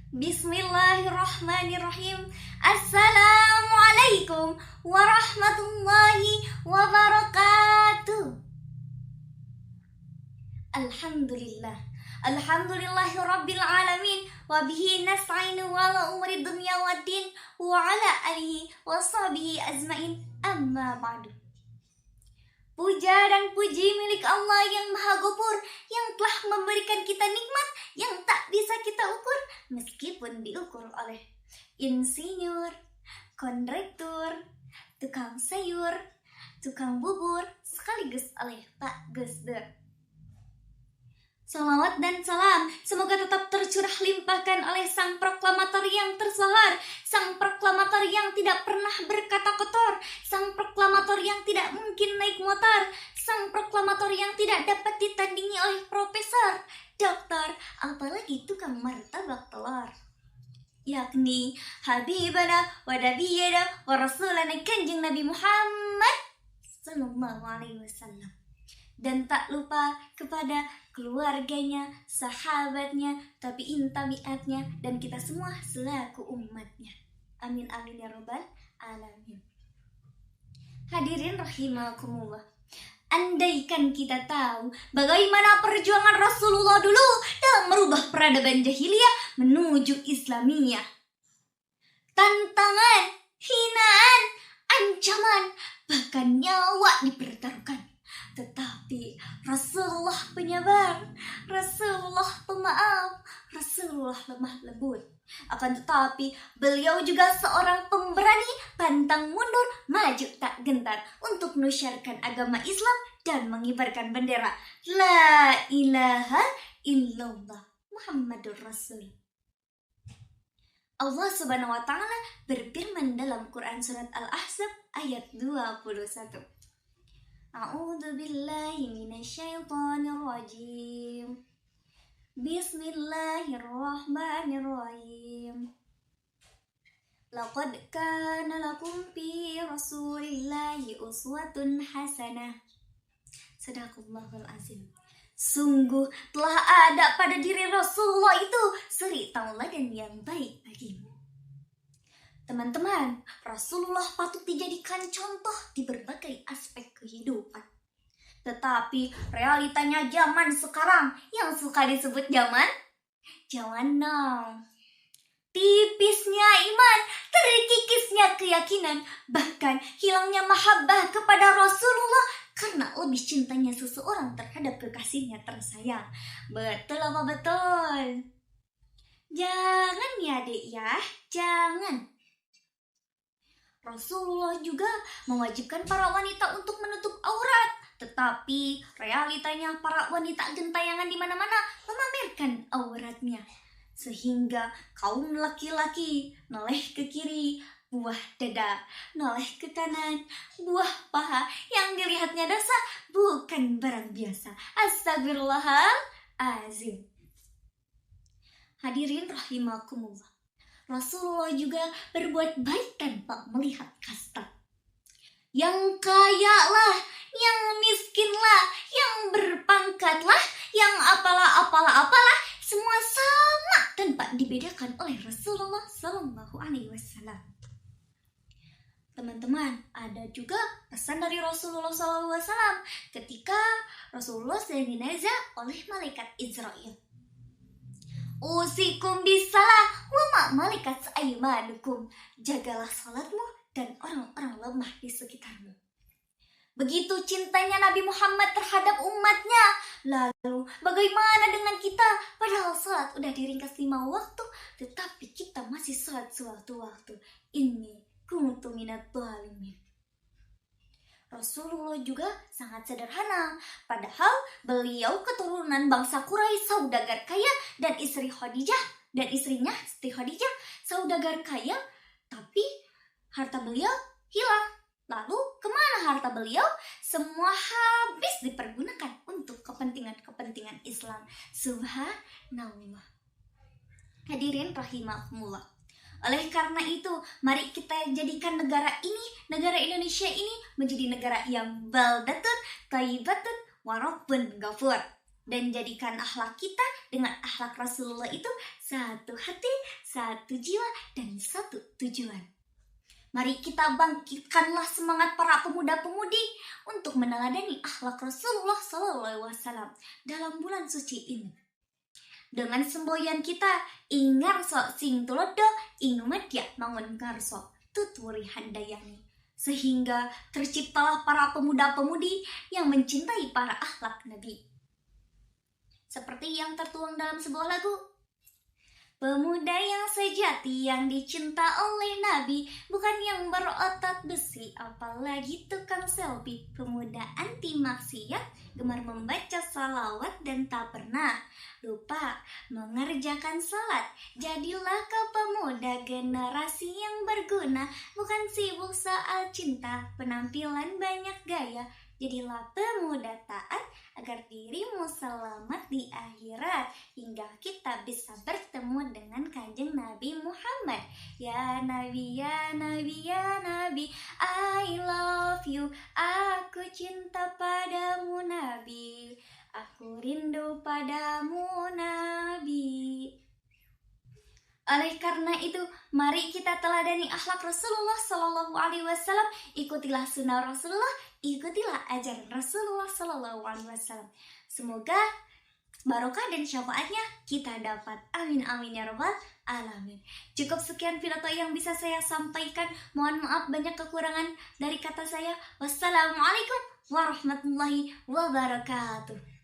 Bismillahirrahmanirrahim. Assalamualaikum warahmatullahi wabarakatuh. Alhamdulillahi rabbil alamin. Wabihi nasta'inu ala umri dunya waddin. Wa ala alihi wa sahbihi azmain. Amma ba'du. Puja dan puji milik Allah yang maha gopur, yang telah memberikan kita nikmat yang tak bisa kita ukur, meskipun diukur oleh insinyur, kondektur, tukang sayur, tukang bubur, sekaligus oleh Pak Gusdur. Salawat dan salam semoga tetap tercurah limpahkan oleh sang proklamator yang tersohor, sang proklamator yang tidak pernah berkata kotor, sang proklamator yang tidak mungkin naik motor, sang proklamator yang tidak dapat ditandingi oleh profesor, doktor, apalagi tukang martabak telur, yakni Habibana wa Nabiyana wa Rasulana Kanjeng Nabi Muhammad sallallahu alaihi wasallam. Dan tak lupa kepada keluarganya, sahabatnya, tabi'in tabi'atnya, dan kita semua selaku umatnya. Amin amin ya rabbal alamin. Hadirin rahimakumullah, andaikan kita tahu bagaimana perjuangan Rasulullah dulu dalam merubah peradaban jahiliyah menuju Islamiyah, tantangan, hinaan, ancaman, bahkan nyawa dipertaruhkan, tetapi Rasulullah penyabar, Rasulullah pemaaf, Rasulullah lemah lembut. Akan tetapi beliau juga seorang pemberani, pantang mundur, maju tak gentar untuk menusyarkan agama Islam dan mengibarkan bendera La ilaha illallah Muhammadur Rasul. Allah Subhanahu wa taala berfirman dalam Quran surat Al-Ahzab ayat 21. A'udzu billahi minasyaitonir rajim. Bismillahirrahmanirrahim. Laqad kana lakum fi Rasulillahi uswatun hasanah. Sadaqallahul azim. Sungguh telah ada pada diri Rasulullah itu suri tauladan yang baik bagimu. Teman-teman, Rasulullah patut dijadikan contoh di berbagai aspek kehidupan. Tetapi realitanya zaman sekarang yang suka disebut zaman now. Tipisnya iman, terkikisnya keyakinan, bahkan hilangnya mahabbah kepada Rasulullah karena lebih cintanya seseorang terhadap kekasihnya tersayang. Betul apa betul? Jangan ya dek ya, jangan. Rasulullah juga mewajibkan para wanita untuk menutup aurat, tetapi realitanya para wanita gentayangan di mana-mana memamerkan auratnya, sehingga kaum laki-laki noleh ke kiri, buah dada, noleh ke kanan, buah paha, yang dilihatnya dosa bukan barang biasa. Astagfirullahalazim. Hadirin rahimakumullah, Rasulullah juga berbuat baik tanpa melihat kasta. Yang kaya lah, yang miskin lah, yang berpangkat lah, yang apalah, semua sama tanpa dibedakan oleh Rasulullah Sallallahu Alaihi Wasallam. Teman-teman, ada juga pesan dari Rasulullah Sallallahu Alaihi Wasallam ketika Rasulullah sedang dinazah oleh malaikat Israel. Usikum bisalah wa ma malakat aymanukum. Jagalah salatmu dan orang-orang lemah di sekitarmu. Begitu cintanya Nabi Muhammad terhadap umatnya. Lalu bagaimana dengan kita? Padahal salat udah diringkas 5 waktu, tetapi kita masih salat sewaktu-waktu. Inni kuntu minadh dhalimin. Rasulullah juga sangat sederhana, padahal beliau keturunan bangsa Quraisy, saudagar kaya, dan istrinya Siti Khadijah saudagar kaya, tapi harta beliau hilang. Lalu kemana harta beliau? Semua habis dipergunakan untuk kepentingan Islam. Subhanallah. Hadirin rahimakumullah. Oleh karena itu, mari kita jadikan negara Indonesia ini menjadi negara yang baldatun, thayyibatun, wa rabbun ghafur. Dan jadikan akhlak kita dengan akhlak Rasulullah itu satu hati, satu jiwa, dan satu tujuan. Mari kita bangkitkanlah semangat para pemuda-pemudi untuk meneladani akhlak Rasulullah SAW dalam bulan suci ini. Dengan semboyan kita, ingarso sing tulodo inumedya mangun garso tuturi handayani. Sehingga terciptalah para pemuda-pemudi yang mencintai para akhlak Nabi. Seperti yang tertuang dalam sebuah lagu. Pemuda yang sejati yang dicinta oleh Nabi, bukan yang berotot besi, apalagi tukang selfie. Pemuda anti maksiat, gemar membaca salawat dan tak pernah lupa mengerjakan salat. Jadilah kau pemuda generasi yang berguna, bukan sibuk soal cinta, penampilan banyak gaya. Jadilah pemuda taat agar dirimu selamat di akhirat, hingga kita bisa bertemu dengan Kanjeng Nabi Muhammad. Ya Nabi, ya Nabi, ya Nabi, I love you. Aku cinta padamu Nabi, aku rindu padamu Nabi. Oleh karena itu, mari kita teladani akhlak Rasulullah Sallallahu Alaihi Wasallam. Ikutilah sunnah Rasulullah, ikutilah ajaran Rasulullah Sallallahu Alaihi Wasallam. Semoga barokah dan syafaatnya kita dapat. Amin amin ya rabbal alamin. Cukup sekian pidato yang bisa saya sampaikan. Mohon maaf banyak kekurangan dari kata saya. Wassalamualaikum warahmatullahi wabarakatuh.